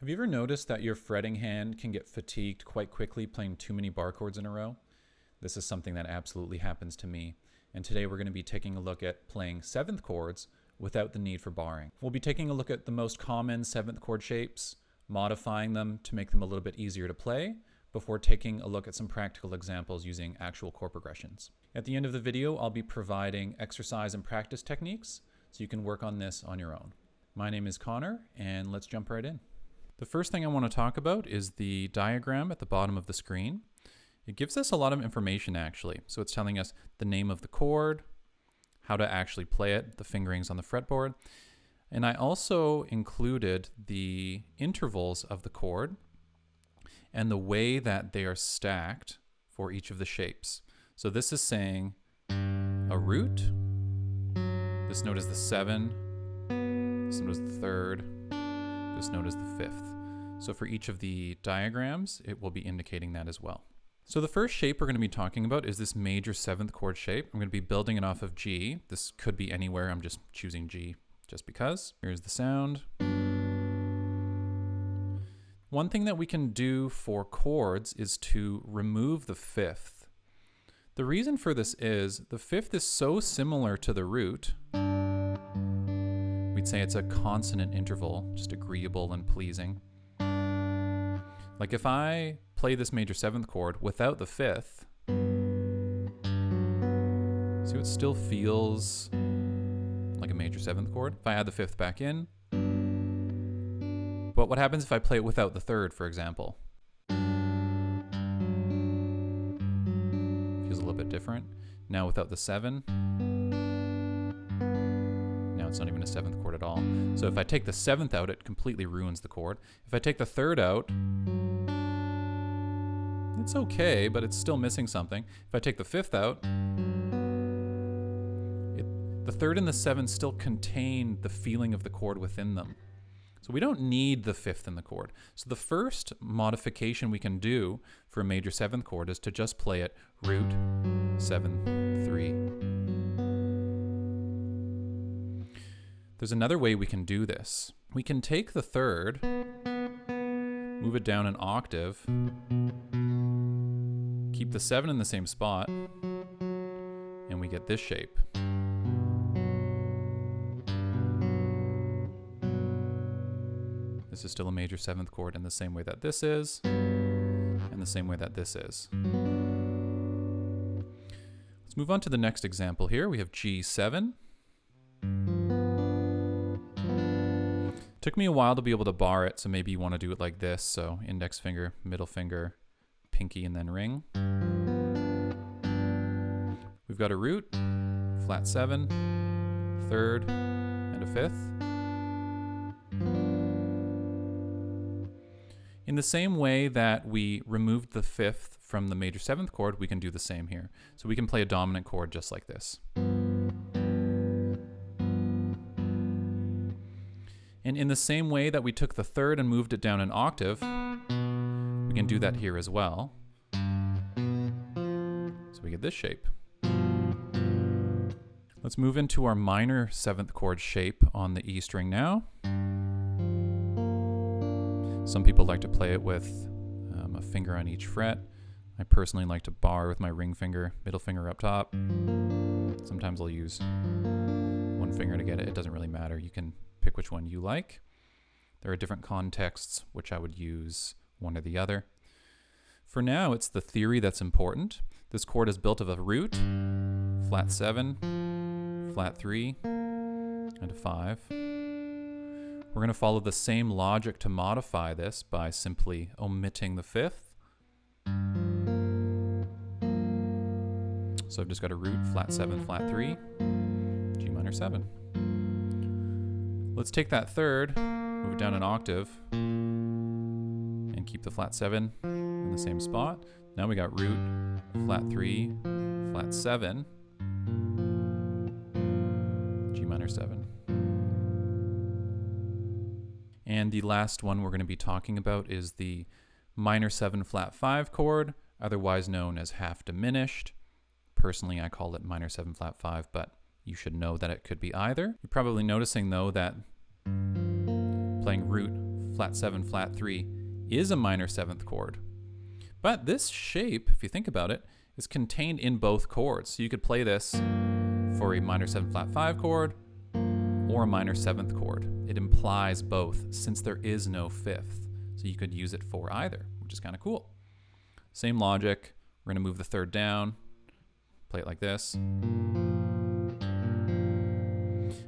Have you ever noticed that your fretting hand can get fatigued quite quickly playing too many bar chords in a row? This is something that absolutely happens to me. And today we're going to be taking a look at playing seventh chords without the need for barring. We'll be taking a look at the most common seventh chord shapes, modifying them to make them a little bit easier to play, before taking a look at some practical examples using actual chord progressions. At the end of the video, I'll be providing exercise and practice techniques so you can work on this on your own. My name is Connor, and let's jump right in. The first thing I want to talk about is the diagram at the bottom of the screen. It gives us a lot of information actually. So it's telling us the name of the chord, how to actually play it, the fingerings on the fretboard. And I also included the intervals of the chord and the way that they are stacked for each of the shapes. So this is saying a root, this note is the 7, this note is the 3rd, this note is the 5th. So for each of the diagrams, it will be indicating that as well. So the first shape we're going to be talking about is this major 7th chord shape. I'm going to be building it off of G. This could be anywhere. I'm just choosing G just because. Here's the sound. One thing that we can do for chords is to remove the 5th. The reason for this is the 5th is so similar to the root. We'd say it's a consonant interval, just agreeable and pleasing. Like if I play this major 7th chord without the 5th, see, it still feels like a major 7th chord. If I add the 5th back in, but what happens if I play it without the 3rd, for example? Feels a little bit different. Now without the 7, now it's not even a 7th chord at all. So if I take the 7th out, it completely ruins the chord. If I take the 3rd out, it's okay, but it's still missing something. If I take the 5th out, the 3rd and the 7th still contain the feeling of the chord within them. So we don't need the 5th in the chord. So the first modification we can do for a major 7th chord is to just play it root, 7, 3. There's another way we can do this. We can take the 3rd, move it down an octave, keep the 7 in the same spot, and we get this shape. This is still a major 7th chord in the same way that this is, and the same way that this is. Let's move on to the next example here. We have G7. Took me a while to be able to bar it, so maybe you want to do it like this. So index finger, middle finger, pinky, and then ring. We've got a root, flat 7, 3rd, and a 5th. In the same way that we removed the 5th from the major 7th chord, we can do the same here. So we can play a dominant chord just like this. And in the same way that we took the 3rd and moved it down an octave, we can do that here as well. So we get this shape. Let's move into our minor 7th chord shape on the E string now. Some people like to play it with a finger on each fret. I personally like to bar with my ring finger, middle finger up top. Sometimes I'll use one finger to get it. It doesn't really matter. You can pick which one you like. There are different contexts which I would use one or the other. For now, it's the theory that's important. This chord is built of a root, flat 7, flat 3, and a 5. We're going to follow the same logic to modify this by simply omitting the 5th. So I've just got a root, flat 7, flat 3, G minor 7. Let's take that 3rd, move it down an octave, and keep the flat 7 in the same spot. Now we got root, flat 3, flat 7, G minor 7. And the last one we're going to be talking about is the minor 7 flat 5 chord, otherwise known as half diminished. Personally, I call it minor 7 flat 5, but you should know that it could be either. You're probably noticing though that playing root, flat 7, flat 3 is a minor 7th chord. But this shape, if you think about it, is contained in both chords. So you could play this for a minor 7 flat 5 chord or a minor 7th chord. It implies both since there is no 5th. So you could use it for either, which is kind of cool. Same logic. We're going to move the 3rd down, play it like this.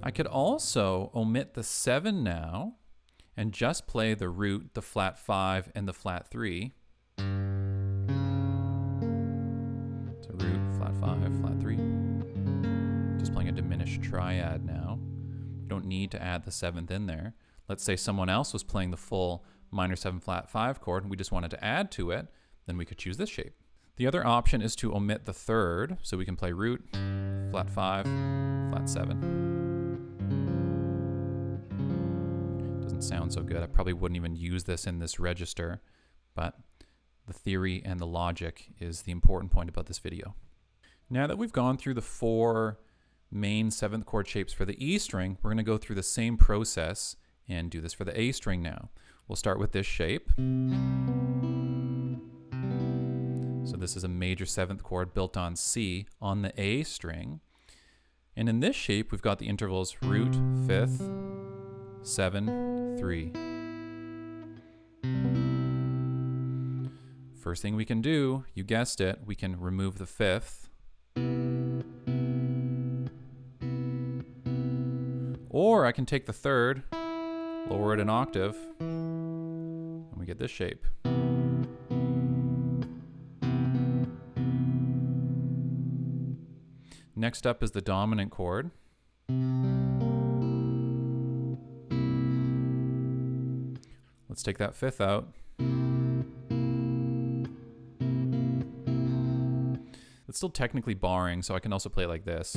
I could also omit the 7 now and just play the root, the flat 5, and the flat 3. So root, flat 5, flat 3. Just playing a diminished triad now. You don't need to add the 7th in there. Let's say someone else was playing the full minor 7 flat 5 chord and we just wanted to add to it, then we could choose this shape. The other option is to omit the 3rd, so we can play root, flat 5, flat 7. Doesn't sound so good. I probably wouldn't even use this in this register, but the theory and the logic is the important point about this video. Now that we've gone through the 4 main 7th chord shapes for the E string, we're going to go through the same process and do this for the A string now. We'll start with this shape. So this is a major 7th chord built on C on the A string. And in this shape, we've got the intervals root, 5th, 7, 3. First thing we can do, you guessed it, we can remove the 5th. Or I can take the 3rd, lower it an octave, and we get this shape. Next up is the dominant chord. Let's take that 5th out. It's still technically barring, so I can also play it like this.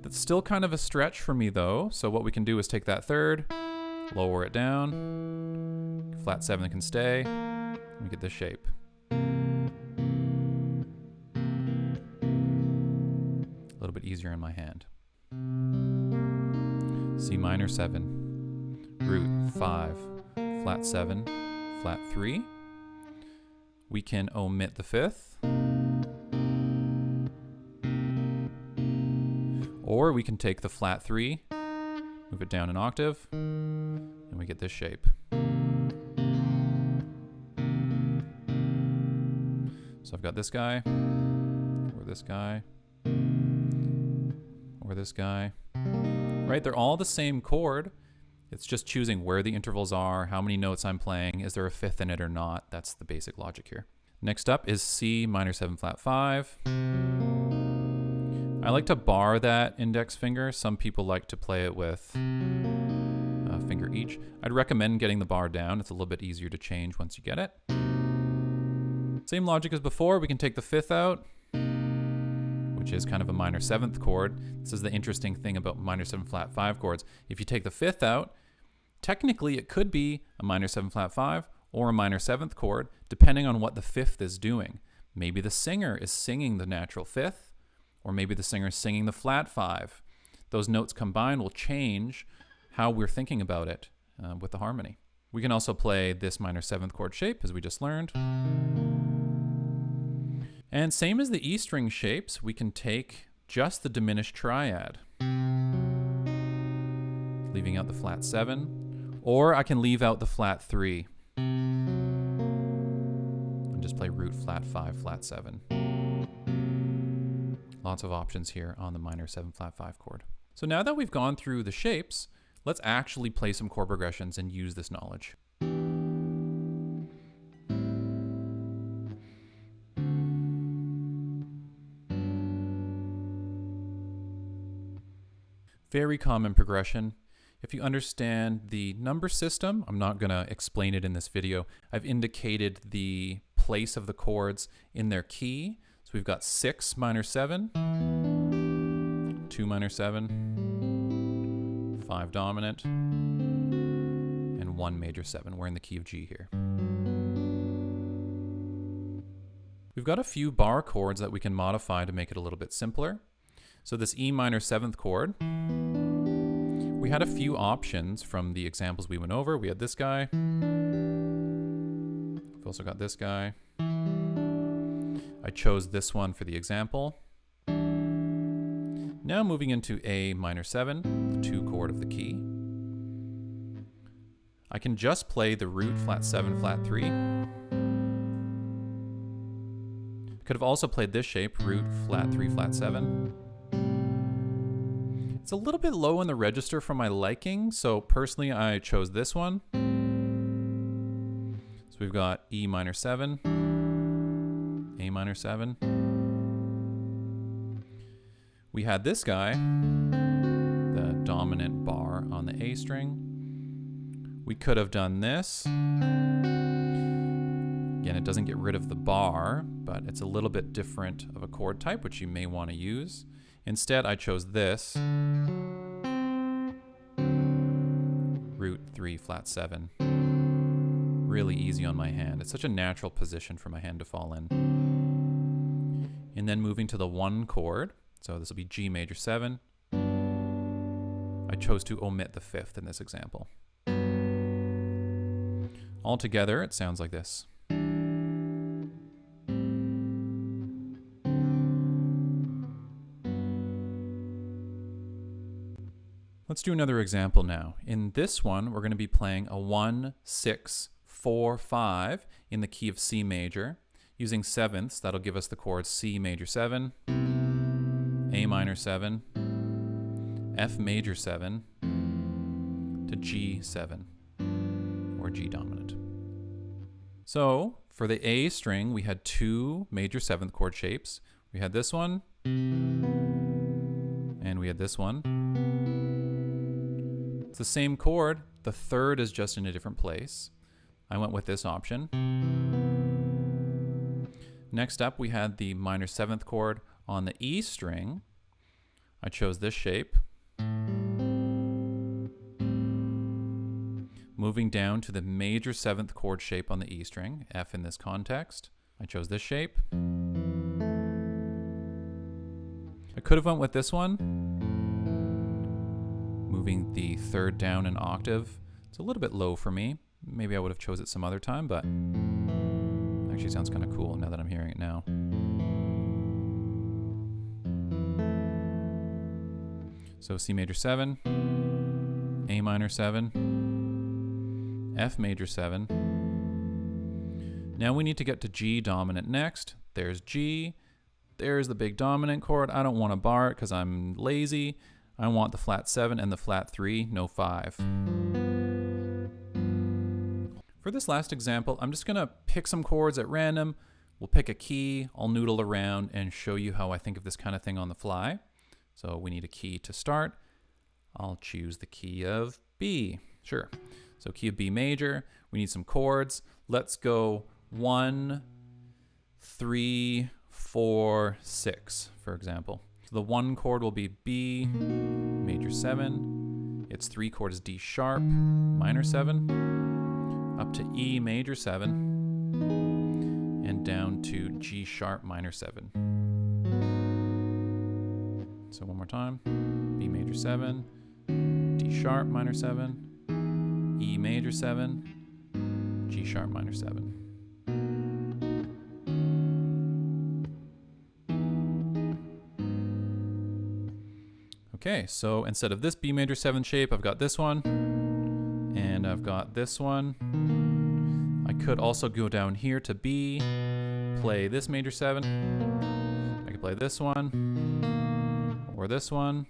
That's still kind of a stretch for me though, so what we can do is take that 3rd, lower it down, flat 7 can stay, and we get this shape. A little bit easier in my hand. C minor 7, root 5, flat 7, flat 3. We can omit the 5th. Or we can take the flat 3, move it down an octave, and we get this shape. So I've got this guy, or this guy, or this guy. Right, they're all the same chord. It's just choosing where the intervals are, how many notes I'm playing, is there a 5th in it or not. That's the basic logic here. Next up is C minor 7 flat 5. I like to bar that index finger. Some people like to play it with a finger each. I'd recommend getting the bar down. It's a little bit easier to change once you get it. Same logic as before. We can take the 5th out, which is kind of a minor 7th chord. This is the interesting thing about minor 7 flat 5 chords. If you take the 5th out, technically it could be a minor 7 flat 5 or a minor 7th chord, depending on what the 5th is doing. Maybe the singer is singing the natural 5th, or maybe the singer is singing the flat 5. Those notes combined will change how we're thinking about it with the harmony. We can also play this minor 7th chord shape, as we just learned. And same as the E string shapes, we can take just the diminished triad, leaving out the flat 7, or I can leave out the flat 3 and just play root, flat 5, flat 7. Lots of options here on the minor 7 flat 5 chord. So now that we've gone through the shapes, let's actually play some chord progressions and use this knowledge. Very common progression. If you understand the number system, I'm not going to explain it in this video. I've indicated the place of the chords in their key. So we've got 6 minor 7, 2 minor 7, 5 dominant, and 1 major 7. We're in the key of G here. We've got a few bar chords that we can modify to make it a little bit simpler. So this E minor 7th chord, We had a few options from the examples we went over. We had this guy. We've also got this guy. I chose this one for the example. Now moving into A minor 7, the 2 chord of the key. I can just play the root flat 7, flat 3. Could have also played this shape, root flat 3, flat 7. It's a little bit low in the register for my liking, so personally I chose this one. So we've got E minor 7, A minor 7. We had this guy, the dominant bar on the A string. We could have done this. Again, it doesn't get rid of the bar, but it's a little bit different of a chord type, which you may want to use. Instead, I chose this, root 3, flat 7. Really easy on my hand. It's such a natural position for my hand to fall in. And then moving to the 1 chord, so this will be G major 7. I chose to omit the 5th in this example. Altogether, it sounds like this. Let's do another example now. In this one, we're going to be playing a 1, 6, 4, 5 in the key of C major. Using sevenths, that'll give us the chords C major 7, A minor 7, F major 7, to G 7, or G dominant. So, for the A string, we had 2 major 7th chord shapes. We had this one, and we had this one. It's the same chord, the 3rd is just in a different place. I went with this option. Next up, we had the minor 7th chord on the E string. I chose this shape. Moving down to the major 7th chord shape on the E string, F in this context. I chose this shape. I could have went with this one. Moving the 3rd down an octave. It's a little bit low for me. Maybe I would have chose it some other time, but it actually sounds kind of cool now that I'm hearing it now. So C major 7, A minor 7, F major 7. Now we need to get to G dominant next. There's G. There's the big dominant chord. I don't want to bar it because I'm lazy. I want the flat 7 and the flat 3, no 5. For this last example, I'm just going to pick some chords at random. We'll pick a key, I'll noodle around and show you how I think of this kind of thing on the fly. So we need a key to start. I'll choose the key of B. Sure. So key of B major. We need some chords. Let's go 1, 3, 4, 6, for example. The 1 chord will be B major 7. Its 3 chord is D sharp minor 7, up to E major 7, and down to G sharp minor 7. So one more time. B major 7, D sharp minor 7, E major 7, G sharp minor 7. Okay, so instead of this B major 7 shape, I've got this one, and I've got this one. I could also go down here to B, play this major 7. I could play this one, or this one.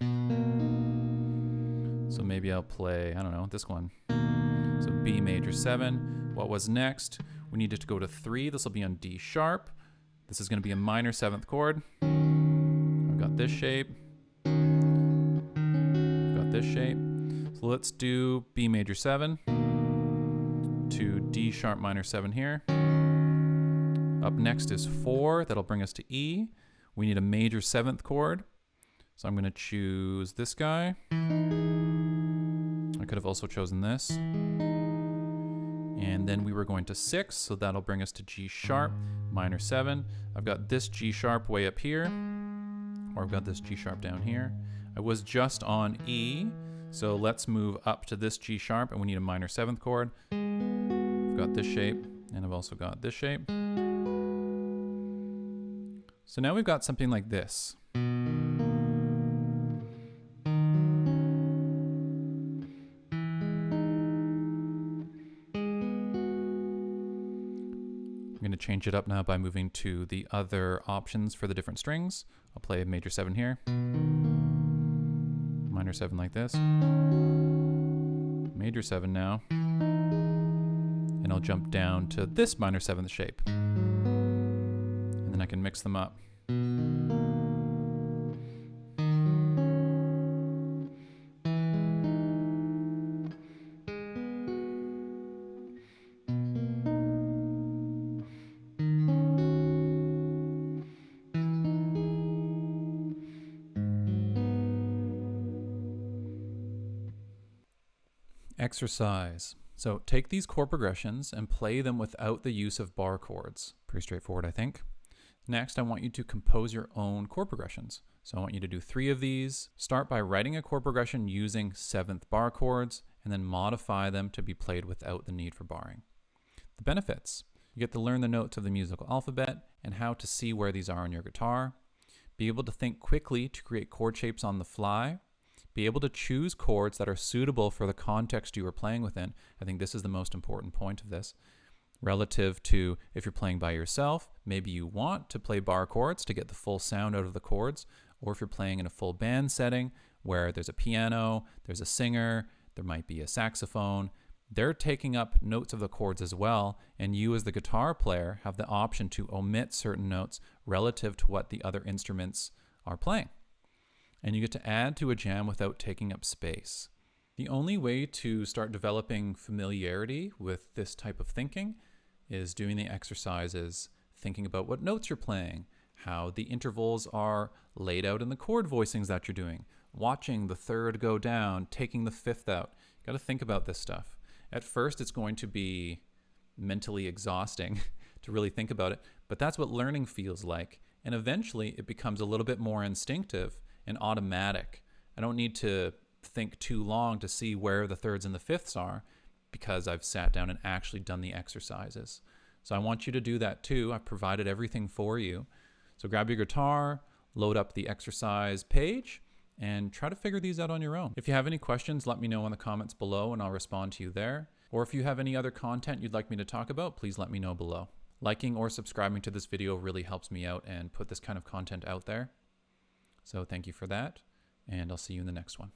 So maybe I'll play, I don't know, this one. So B major 7. What was next? We needed to go to 3. This will be on D sharp. This is going to be a minor 7th chord. I've got this shape. This shape. So let's do B major 7 to D sharp minor 7 here. Up next is 4. That'll bring us to E. We need a major 7th chord. So I'm going to choose this guy. I could have also chosen this. And then we were going to 6, so that'll bring us to G sharp minor 7. I've got this G sharp way up here, or I've got this G sharp down here. I was just on E, So let's move up to this G sharp, and we need a minor 7th chord. I've got this shape, and I've also got this shape. So now we've got something like this. I'm going to change it up now by moving to the other options for the different strings. I'll play a major 7 here, minor 7 like this, major 7 now, and I'll jump down to this minor 7th shape, and then I can mix them up. Exercise. So take these chord progressions and play them without the use of bar chords. Pretty straightforward, I think. Next, I want you to compose your own chord progressions. So I want you to do 3 of these. Start by writing a chord progression using 7th bar chords, and then modify them to be played without the need for barring. The benefits: you get to learn the notes of the musical alphabet and how to see where these are on your guitar, be able to think quickly to create chord shapes on the fly, be able to choose chords that are suitable for the context you are playing within. I think this is the most important point of this. Relative to if you're playing by yourself, maybe you want to play bar chords to get the full sound out of the chords, or if you're playing in a full band setting where there's a piano, there's a singer, there might be a saxophone, they're taking up notes of the chords as well, and you as the guitar player have the option to omit certain notes relative to what the other instruments are playing. And you get to add to a jam without taking up space. The only way to start developing familiarity with this type of thinking is doing the exercises, thinking about what notes you're playing, how the intervals are laid out in the chord voicings that you're doing, watching the 3rd go down, taking the 5th out. You got to think about this stuff. At first, it's going to be mentally exhausting to really think about it, but that's what learning feels like. And eventually, it becomes a little bit more instinctive and automatic. I don't need to think too long to see where the 3rds and the 5ths are because I've sat down and actually done the exercises. So I want you to do that too. I've provided everything for you. So grab your guitar, load up the exercise page, and try to figure these out on your own. If you have any questions, let me know in the comments below and I'll respond to you there. Or if you have any other content you'd like me to talk about, please let me know below. Liking or subscribing to this video really helps me out and put this kind of content out there. So thank you for that, and I'll see you in the next one.